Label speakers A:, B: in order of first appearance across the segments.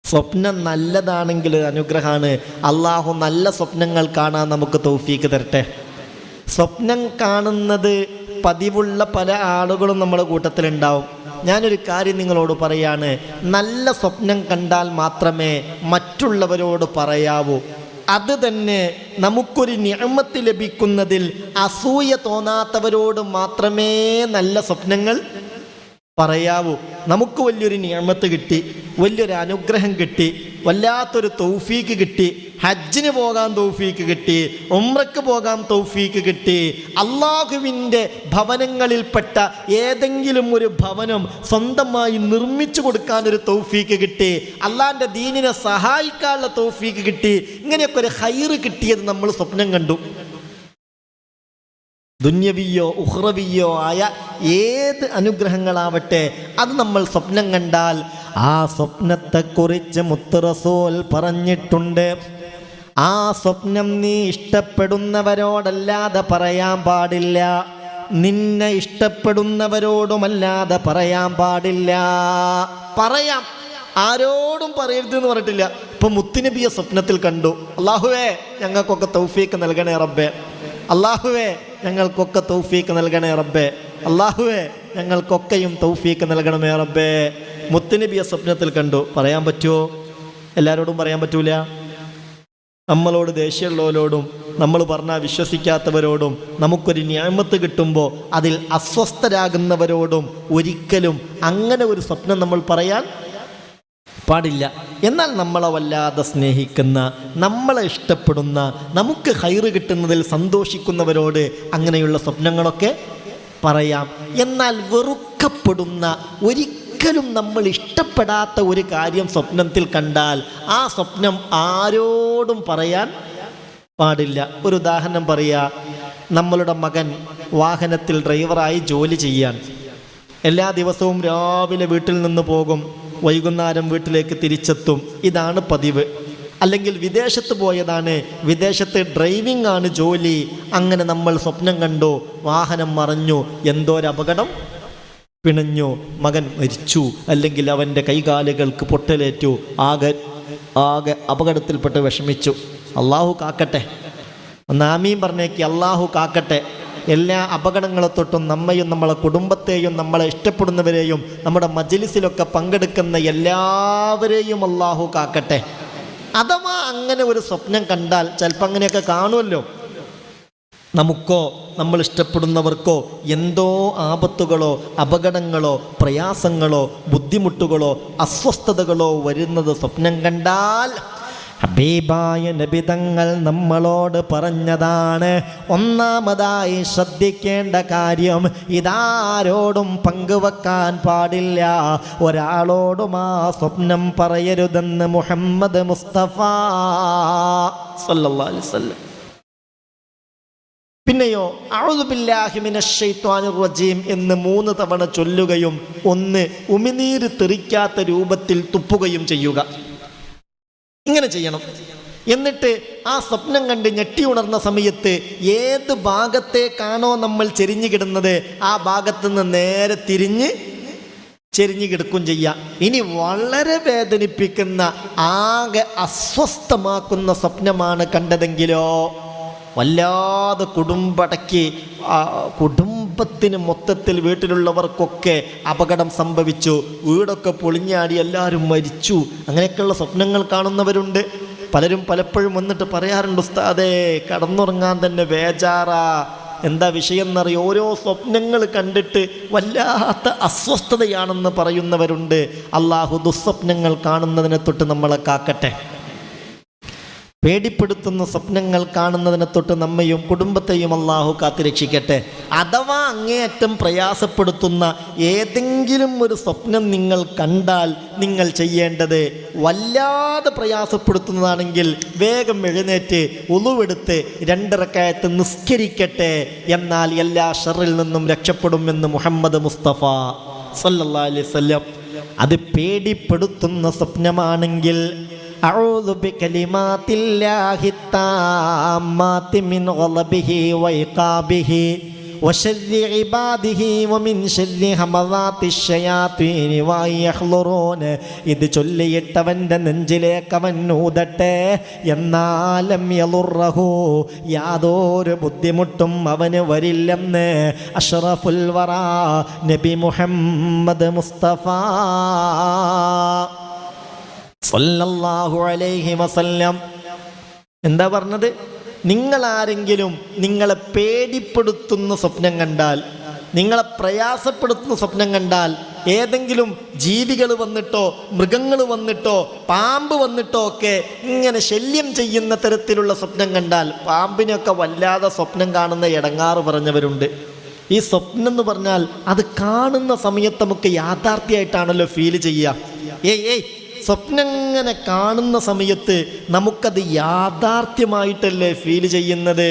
A: സ്വപ്നം നല്ലതാണെങ്കിൽ അനുഗ്രഹമാണ്. അള്ളാഹു നല്ല സ്വപ്നങ്ങൾ കാണാൻ നമുക്ക് തൗഫീക്ക് തരട്ടെ. സ്വപ്നം കാണുന്നത് പതിവുള്ള പല ആളുകളും നമ്മുടെ കൂട്ടത്തിലുണ്ടാവും. ഞാനൊരു കാര്യം നിങ്ങളോട് പറയാണ്, നല്ല സ്വപ്നം കണ്ടാൽ മാത്രമേ മറ്റുള്ളവരോട് പറയാവൂ. അത് തന്നെ നമുക്കൊരു നിഅമത്ത് ലഭിക്കുന്നതിൽ അസൂയ തോന്നാത്തവരോട് മാത്രമേ നല്ല സ്വപ്നങ്ങൾ പറയാവൂ. നമുക്ക് വലിയൊരു നിഅമത്ത് കിട്ടി, വലിയൊരു അനുഗ്രഹം കിട്ടി, വല്ലാത്തൊരു തൗഫീക്ക് കിട്ടി, ഹജ്ജിന് പോകാൻ തൗഫീക്ക് കിട്ടി, ഉംറയ്ക്ക് പോകാൻ തൗഫീക്ക് കിട്ടി, അള്ളാഹുവിൻ്റെ ഭവനങ്ങളിൽപ്പെട്ട ഏതെങ്കിലും ഒരു ഭവനം സ്വന്തമായി നിർമ്മിച്ചു കൊടുക്കാനൊരു തൗഫീക്ക് കിട്ടി, അള്ളാഹിൻ്റെ ദീനിനെ സഹായിക്കാനുള്ള തൗഫീക്ക് കിട്ടി. ഇങ്ങനെയൊക്കെ ഒരു ഖൈറ് കിട്ടിയത് നമ്മൾ സ്വപ്നം കണ്ടു. ദുന്യവിയോ ഉഖ്റവിയോ ആയ ഏത് അനുഗ്രഹങ്ങളാവട്ടെ, അത് നമ്മൾ സ്വപ്നം കണ്ടാൽ ആ സ്വപ്നത്തെക്കുറിച്ച് മുത്ത് റസൂൽ പറഞ്ഞിട്ടുണ്ട്, ആ സ്വപ്നം നീ ഇഷ്ടപ്പെടുന്നവരോടല്ലാതെ പറയാൻ പാടില്ല, നിന്നെ ഇഷ്ടപ്പെടുന്നവരോടുമല്ലാതെ പറയാൻ പാടില്ല. പറയാം, ആരോടും പറയരുത് എന്ന് പറഞ്ഞിട്ടില്ല. ഇപ്പം മുത്തുനബിയെ സ്വപ്നത്തിൽ കണ്ടു. അല്ലാഹുവേ ഞങ്ങൾക്കൊക്കെ തൗഫീക്ക് നൽകണേ റബ്ബേ, അല്ലാഹുവേ ഞങ്ങൾക്കൊക്കെ തൗഫീക്ക് നൽകണേ റബ്ബേ, അല്ലാഹുവേ ഞങ്ങൾക്കൊക്കെയും തൗഫീക്ക് നൽകണമേ റബ്ബേ. മുത്തുനബിയെ സ്വപ്നത്തിൽ കണ്ടു. പറയാൻ പറ്റുമോ? എല്ലാവരോടും പറയാൻ പറ്റൂല. നമ്മളോട് ദേഷ്യമുള്ളവരോടും നമ്മൾ പറഞ്ഞാൽ വിശ്വസിക്കാത്തവരോടും നമുക്കൊരു നിഅമത്ത് കിട്ടുമ്പോൾ അതിൽ അസ്വസ്ഥരാകുന്നവരോടും ഒരിക്കലും അങ്ങനെ ഒരു സ്വപ്നം നമ്മൾ പറയാൻ പാടില്ല. എന്നാൽ നമ്മളെ വല്ലാതെ സ്നേഹിക്കുന്ന, നമ്മളെ ഇഷ്ടപ്പെടുന്ന, നമുക്ക് ഖൈറ് കിട്ടുന്നതിൽ സന്തോഷിക്കുന്നവരോട് അങ്ങനെയുള്ള സ്വപ്നങ്ങളൊക്കെ പറയാം. എന്നാൽ വെറുക്കപ്പെടുന്ന, ഒരിക്കലും നമ്മൾ ഇഷ്ടപ്പെടാത്ത ഒരു കാര്യം സ്വപ്നത്തിൽ കണ്ടാൽ ആ സ്വപ്നം ആരോടും പറയാൻ പാടില്ല. ഒരു ഉദാഹരണം പറയുക, നമ്മളുടെ മകൻ വാഹനത്തിൽ ഡ്രൈവറായി ജോലി ചെയ്യാൻ, എല്ലാ ദിവസവും രാവിലെ വീട്ടിൽ നിന്ന് പോകും, വൈകുന്നേരം വീട്ടിലേക്ക് തിരിച്ചെത്തും. ഇതാണ് പതിവ്. അല്ലെങ്കിൽ വിദേശത്ത് പോയതാണ്, വിദേശത്ത് ഡ്രൈവിംഗ് ആണ് ജോലി. അങ്ങനെ നമ്മൾ സ്വപ്നം കണ്ടു, വാഹനം മറിഞ്ഞു, എന്തോ ഒരു അപകടം, പിണഞ്ഞു, മകൻ മരിച്ചു, അല്ലെങ്കിൽ അവൻ്റെ കൈകാലുകൾക്ക് പൊട്ടലേറ്റു, ആകെ അപകടത്തിൽപ്പെട്ട് വിഷമിച്ചു. അള്ളാഹു കാക്കട്ടെ. ഒന്ന് ആമീൻ പറഞ്ഞേക്ക്. അള്ളാഹു കാക്കട്ടെ. എല്ലാ അപകടങ്ങളെ തൊട്ടും നമ്മയും നമ്മളെ കുടുംബത്തെയും നമ്മളെ ഇഷ്ടപ്പെടുന്നവരെയും നമ്മുടെ മജ്ലിസിലൊക്കെ പങ്കെടുക്കുന്ന എല്ലാവരെയും അള്ളാഹു കാക്കട്ടെ. അഥവാ അങ്ങനെ ഒരു സ്വപ്നം കണ്ടാൽ, ചിലപ്പോൾ അങ്ങനെയൊക്കെ കാണുമല്ലോ, നമുക്കോ നമ്മൾ ഇഷ്ടപ്പെടുന്നവർക്കോ എന്തോ ആപത്തുകളോ അപകടങ്ങളോ പ്രയാസങ്ങളോ ബുദ്ധിമുട്ടുകളോ അസ്വസ്ഥതകളോ വരുന്നത് സ്വപ്നം കണ്ടാൽ ഹബീബായ നബി തങ്ങൾ നമ്മളോട് പറഞ്ഞതാണ്, ഒന്നാമതായി ശ്രദ്ധിക്കേണ്ട കാര്യം, ഇതാരോടും പങ്കുവെക്കാൻ പാടില്ല, ഒരാളോടും ആ സ്വപ്നം പറയരുതെന്ന് മുഹമ്മദ് മുസ്തഫ സല്ലല്ലാഹു അലൈഹി വസല്ലം. പിന്നെയോ അഊദു ബില്ലാഹി മിനശ് ശൈത്വാനിർ റജീം എന്ന് 3 തവണ ചൊല്ലുകയും ഒന്ന് ഉമിനീര് തെറിക്കാത്ത രൂപത്തിൽ തുപ്പുകയും ചെയ്യുക. ഇങ്ങനെ ചെയ്യണം. എന്നിട്ട് ആ സ്വപ്നം കണ്ട് ഞെട്ടി ഉണർന്ന സമയത്ത് ഏത് ഭാഗത്തേക്കാണോ നമ്മൾ ചെരിഞ്ഞു കിടന്നത് ആ ഭാഗത്ത് നിന്ന് നേരെ ചെരിഞ്ഞു കിടക്കും ചെയ്യുക. ഇനി വളരെ വേദനിപ്പിക്കുന്ന, ആകെ അസ്വസ്ഥമാക്കുന്ന സ്വപ്നമാണ് കണ്ടതെങ്കിലോ, വല്ലാതെ കുടുംബത്തിന് മൊത്തത്തിൽ വീട്ടിലുള്ളവർക്കൊക്കെ അപകടം സംഭവിച്ചു, വീടൊക്കെ പൊളിഞ്ഞാടി എല്ലാവരും മരിച്ചു, അങ്ങനെയൊക്കെയുള്ള സ്വപ്നങ്ങൾ കാണുന്നവരുണ്ട്. പലരും പലപ്പോഴും വന്നിട്ട് പറയാറുണ്ട്, ഉസ്താദേ കടന്നുറങ്ങാൻ തന്നെ ബേജാറാ, എന്താ വിഷയം എന്നറിയോ, ഓരോ സ്വപ്നങ്ങൾ കണ്ടിട്ട് വല്ലാത്ത അസ്വസ്ഥതയാണെന്ന് പറയുന്നവരുണ്ട്. അള്ളാഹു ദുസ്വപ്നങ്ങൾ കാണുന്നതിനെ തൊട്ട് നമ്മളെ കാക്കട്ടെ. പേടിപ്പെടുത്തുന്ന സ്വപ്നങ്ങൾ കാണുന്നതിനെ തൊട്ട് നമ്മയും കുടുംബത്തെയും അള്ളാഹു കാത്തുരക്ഷിക്കട്ടെ. അഥവാ അങ്ങേയറ്റം പ്രയാസപ്പെടുത്തുന്ന ഏതെങ്കിലും ഒരു സ്വപ്നം നിങ്ങൾ കണ്ടാൽ നിങ്ങൾ ചെയ്യേണ്ടത്, വല്ലാതെ പ്രയാസപ്പെടുത്തുന്നതാണെങ്കിൽ വേഗം എഴുന്നേറ്റ് ഉളുവെടുത്ത് 2 റക്അത്ത് നിസ്കരിക്കട്ടെ. എന്നാൽ എല്ലാ ഷർറിൽ നിന്നും രക്ഷപ്പെടുമെന്ന് മുഹമ്മദ് മുസ്തഫ സല്ലല്ലാഹു അലൈഹി വസല്ലം. അത് പേടിപ്പെടുത്തുന്ന സ്വപ്നമാണെങ്കിൽ അഊദു ബികലിമാത്തില്ലാഹി താമ്മാതി മിൻ ഗളബിഹി വഇഖാബിഹി വശർരി ഇബാദിഹി വമിൻ ശർരി ഹമസാത്തിശ് ശയാത്വീനി വയഹ്ളുറൂൻ. ഇത് ചൊല്ലിയിട്ടവൻ്റെ നെഞ്ചിലേക്ക് അവൻ ഊതട്ടെ, എന്നാലും യളുറഹു, യാതൊരു ബുദ്ധിമുട്ടും അവന് വരില്ലെന്ന് അഷ്റഫുൽ വറാ നബി മുഹമ്മദ് മുസ്തഫ സല്ലല്ലാഹു അലൈഹി വസല്ലം. എന്താ പറഞ്ഞത്? നിങ്ങളാരെങ്കിലും നിങ്ങളെ പേടിപ്പെടുത്തുന്ന സ്വപ്നം കണ്ടാൽ, നിങ്ങളെ പ്രയാസപ്പെടുത്തുന്ന സ്വപ്നം കണ്ടാൽ, ഏതെങ്കിലും ജീവികൾ വന്നിട്ടോ മൃഗങ്ങൾ വന്നിട്ടോ പാമ്പ് വന്നിട്ടോ ഒക്കെ ഇങ്ങനെ ശല്യം ചെയ്യുന്ന തരത്തിലുള്ള സ്വപ്നം കണ്ടാൽ, പാമ്പിനെയൊക്കെ വല്ലാതെ സ്വപ്നം കാണുന്ന ഇടങ്ങാറ് പറഞ്ഞവരുണ്ട്. ഈ സ്വപ്നം എന്ന് പറഞ്ഞാൽ അത് കാണുന്ന സമയത്ത് നമുക്ക് യാഥാർത്ഥ്യമായിട്ടാണല്ലോ ഫീൽ ചെയ്യുക. ഏയ് സ്വപ്നം ഇങ്ങനെ കാണുന്ന സമയത്ത് നമുക്കത് യാഥാർത്ഥ്യമായിട്ടല്ലേ ഫീൽ ചെയ്യുന്നത്.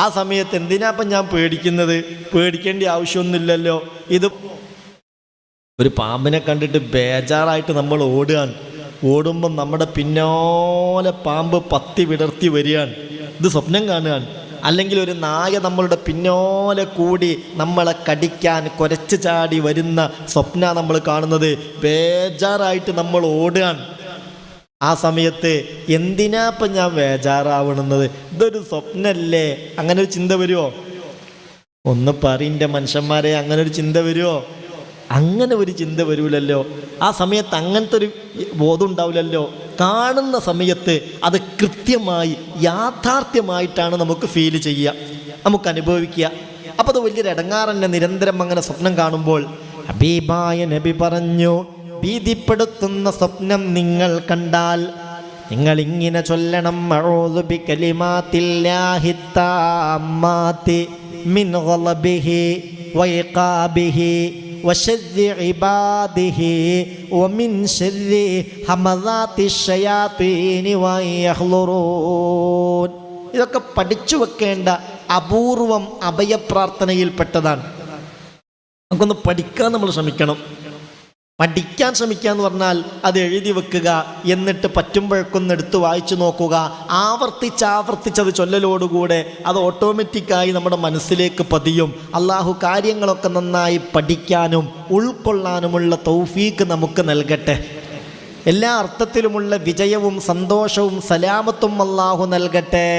A: ആ സമയത്ത് എന്തിനാപ്പം ഞാൻ പേടിക്കുന്നത്? പേടിക്കേണ്ട ആവശ്യമൊന്നുമില്ലല്ലോ. ഇത് ഒരു പാമ്പിനെ കണ്ടിട്ട് ബേജാറായിട്ട് നമ്മൾ ഓടുകയാണ്. ഓടുമ്പം നമ്മുടെ പിന്നാലെ പാമ്പ് പത്തി വിടർത്തി വരികയാണ്. ഇത് സ്വപ്നം കാണുകയാണ്. അല്ലെങ്കിൽ ഒരു നായ നമ്മളുടെ പിന്നാലെ കൂടി നമ്മളെ കടിക്കാൻ കുരച്ച് ചാടി വരുന്ന സ്വപ്ന നമ്മൾ കാണുന്നത്. ബേജാറായിട്ട് നമ്മൾ ഓടുകയാണ്. ആ സമയത്ത് എന്തിനാപ്പം ഞാൻ ബേജാറാവണമെന്നത്? ഇതൊരു സ്വപ്നല്ലേ? അങ്ങനെ ഒരു ചിന്ത വരുമോ? ഒന്ന് പറയിൻ്റെ മനുഷ്യന്മാരെ, അങ്ങനെ ഒരു ചിന്ത വരുമോ? അങ്ങനെ ഒരു ചിന്ത വരൂലല്ലോ. ആ സമയത്ത് അങ്ങനത്തെ ഒരു ബോധം ഉണ്ടാവില്ലല്ലോ. കാണുന്ന സമയത്ത് അത് കൃത്യമായി യാഥാർത്ഥ്യമായിട്ടാണ് നമുക്ക് ഫീൽ ചെയ്യുക, നമുക്ക് അനുഭവിക്കുക. അപ്പോൾ അത് വലിയൊരു ഇടങ്ങാറന്നെ നിരന്തരം അങ്ങനെ സ്വപ്നം കാണുമ്പോൾ. ഹബീബായ നബി പറഞ്ഞു, ഭീതിപ്പെടുത്തുന്ന സ്വപ്നം നിങ്ങൾ കണ്ടാൽ നിങ്ങൾ ഇങ്ങനെ ചൊല്ലണം: അഊദു ബികലിമാത്തില്ലാഹി താമ്മാതി മിൻ ഗളബിഹി വഇഖാബിഹി വശർരി ഇബാദിഹി വമിൻ ശർരി ഹമസാത്തിശ് ശയാത്വീനി വയഹ്ളുറൂൻ. ഇതൊക്കെ പഠിച്ചു വെക്കേണ്ട അപൂർവം അഭയപ്രാർത്ഥനയിൽപ്പെട്ടതാണ്. നമുക്കൊന്ന് പഠിക്കാൻ നമ്മൾ ശ്രമിക്കണം. പഠിക്കാൻ ശ്രമിക്കുക എന്ന് പറഞ്ഞാൽ അത് എഴുതി വെക്കുക, എന്നിട്ട് പറ്റുമ്പോഴൊക്കൊന്ന് എടുത്ത് വായിച്ചു നോക്കുക. ആവർത്തിച്ചത് ചൊല്ലലോടുകൂടെ അത് ഓട്ടോമാറ്റിക്കായി നമ്മുടെ മനസ്സിലേക്ക് പതിയും. അള്ളാഹു കാര്യങ്ങളൊക്കെ നന്നായി പഠിക്കാനും ഉൾക്കൊള്ളാനുമുള്ള തൗഫീക്ക് നമുക്ക് നൽകട്ടെ. എല്ലാ അർത്ഥത്തിലുമുള്ള വിജയവും സന്തോഷവും സലാമത്തും അല്ലാഹു നൽകട്ടെ.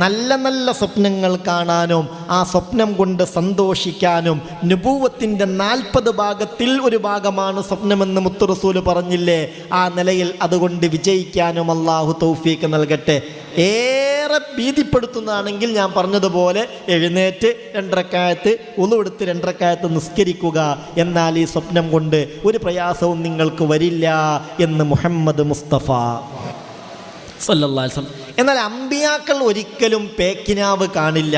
A: നല്ല നല്ല സ്വപ്നങ്ങൾ കാണാനും ആ സ്വപ്നം കൊണ്ട് സന്തോഷിക്കാനും, നുബൂവത്തിൻ്റെ 40 ഭാഗത്തിൽ ഒരു ഭാഗമാണ് സ്വപ്നമെന്ന് മുത്ത് റസൂൽ പറഞ്ഞില്ലേ, ആ നിലയിൽ അതുകൊണ്ട് വിജയിക്കാനും അല്ലാഹു തൗഫീക്ക് നൽകട്ടെ. ഏറെ ഭീതിപ്പെടുത്തുന്നതാണെങ്കിൽ ഞാൻ പറഞ്ഞതുപോലെ എഴുന്നേറ്റ് 2 റക്അത്ത് ഉളു എടുത്ത് 2 റക്അത്ത് നിസ്കരിക്കുക. എന്നാൽ ഈ സ്വപ്നം കൊണ്ട് ഒരു പ്രയാസവും നിങ്ങൾക്ക് വരില്ല എന്ന് മുഹമ്മദ് മുസ്തഫ സല്ലല്ലാഹു അലൈഹി വസല്ലം. എന്നാൽ അമ്പിയാക്കൾ ഒരിക്കലും പേക്കിനാവ് കാണില്ല.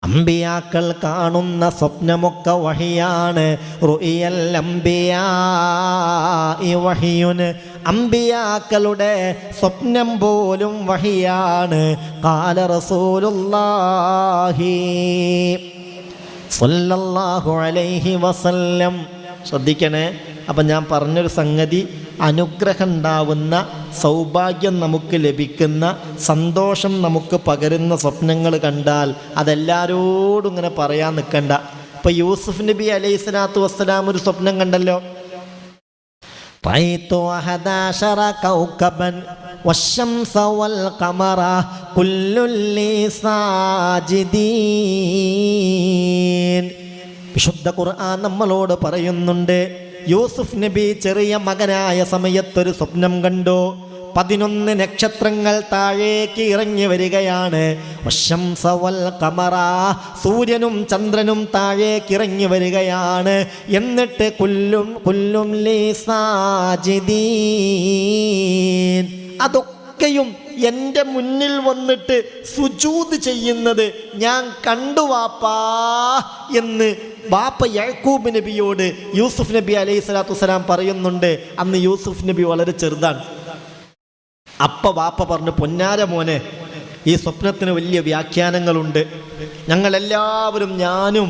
A: അമ്പിയാക്കൾ കാണുന്ന സ്വപ്നമൊക്കെ വഹിയാണ്. റുഇയൽ അംബിയാഇ വഹിയുൻ. അമ്പിയാക്കളുടെ സ്വപ്നം പോലും വഹിയാണ്. ഖാല റസൂലുള്ളാഹി സ്വല്ലല്ലാഹു അലൈഹി വസല്ലം. ശ്രദ്ധിക്കണേ. അപ്പം ഞാൻ പറഞ്ഞൊരു സംഗതി, അനുഗ്രഹം ഉണ്ടാവുന്ന, സൗഭാഗ്യം നമുക്ക് ലഭിക്കുന്ന, സന്തോഷം നമുക്ക് പകരുന്ന സ്വപ്നങ്ങൾ കണ്ടാൽ അതെല്ലാവരോടും ഇങ്ങനെ പറയാൻ നിൽക്കണ്ട. ഇപ്പം യൂസുഫ് നബി അലൈഹി സ്വലാത്തു വസ്സലാം ഒരു സ്വപ്നം കണ്ടല്ലോ. റഅയ്തു 11 കൗകബൻ വശംസ വൽ ഖമറ കുല്ലുൻ ലി സാജിദീൻ. വിശുദ്ധ ഖുർആൻ നമ്മളോട് പറയുന്നുണ്ട്, യൂസുഫ് നബി ചെറിയ മകനായ സമയത്തൊരു സ്വപ്നം കണ്ടു. 11 നക്ഷത്രങ്ങൾ താഴേക്ക് ഇറങ്ങി വരികയാണ്. വശംസ വൽ ഖമറ, സൂര്യനും ചന്ദ്രനും താഴേക്ക് ഇറങ്ങി വരികയാണ്. എന്നിട്ട് കുല്ലും ലി സാജിദീൻ, അതൊക്കെയും എൻ്റെ മുന്നിൽ വന്നിട്ട് സുജൂദ് ചെയ്യുന്നത് ഞാൻ കണ്ടു വാപ്പാ എന്ന് ബാപ്പ യാക്കൂബ് നബിയോട് യൂസുഫ് നബി അലൈഹി സ്വലാത്തു വസ്സലാം പറയുന്നുണ്ട്. അന്ന് യൂസുഫ് നബി വളരെ ചെറുതാണ്. അപ്പ ബാപ്പ പറഞ്ഞു, പൊന്നാര മോനെ, ഈ സ്വപ്നത്തിന് വലിയ വ്യാഖ്യാനങ്ങളുണ്ട്. ഞങ്ങളെല്ലാവരും, ഞാനും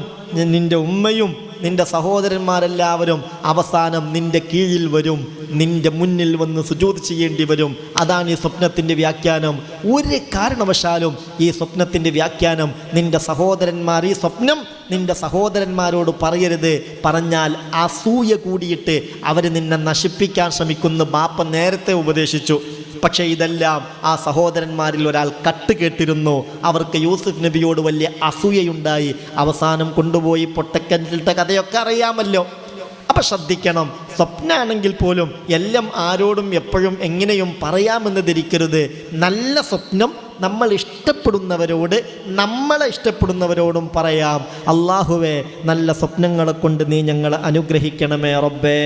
A: നിൻ്റെ ഉമ്മയും നിന്റെ സഹോദരന്മാരെല്ലാവരും അവസാനം നിന്റെ കീഴിൽ വരും, നിന്റെ മുന്നിൽ വന്ന് സുജൂദ് ചെയ്യേണ്ടി വരും. അതാണ് ഈ സ്വപ്നത്തിൻ്റെ വ്യാഖ്യാനം. ഒരു കാരണവശാലും ഈ സ്വപ്നത്തിൻ്റെ വ്യാഖ്യാനം നിന്റെ സഹോദരന്മാർ, ഈ സ്വപ്നം നിന്റെ സഹോദരന്മാരോട് പറയരുത്. പറഞ്ഞാൽ അസൂയ കൂടിയിട്ട് അവർ നിന്നെ നശിപ്പിക്കാൻ ശ്രമിക്കുന്ന ബാപ്പ നേരത്തെ ഉപദേശിച്ചു. പക്ഷേ ഇതെല്ലാം ആ സഹോദരന്മാരിൽ ഒരാൾ കേട്ടിരുന്നു. അവർക്ക് യൂസുഫ് നബിയോട് വലിയ അസൂയയുണ്ടായി. അവസാനം കൊണ്ടുപോയി പൊട്ടക്കിണറ്റിട്ട കഥയൊക്കെ അറിയാമല്ലോ. അപ്പം ശ്രദ്ധിക്കണം, സ്വപ്നമാണെങ്കിൽ പോലും എല്ലാം ആരോടും എപ്പോഴും എങ്ങനെയും പറയാമെന്ന് ധരിക്കരുത്. നല്ല സ്വപ്നം നമ്മളെ ഇഷ്ടപ്പെടുന്നവരോടും പറയാം. അല്ലാഹുവേ, നല്ല സ്വപ്നങ്ങളെ കൊണ്ട് നീ ഞങ്ങളെ അനുഗ്രഹിക്കണമേ റബ്ബേ.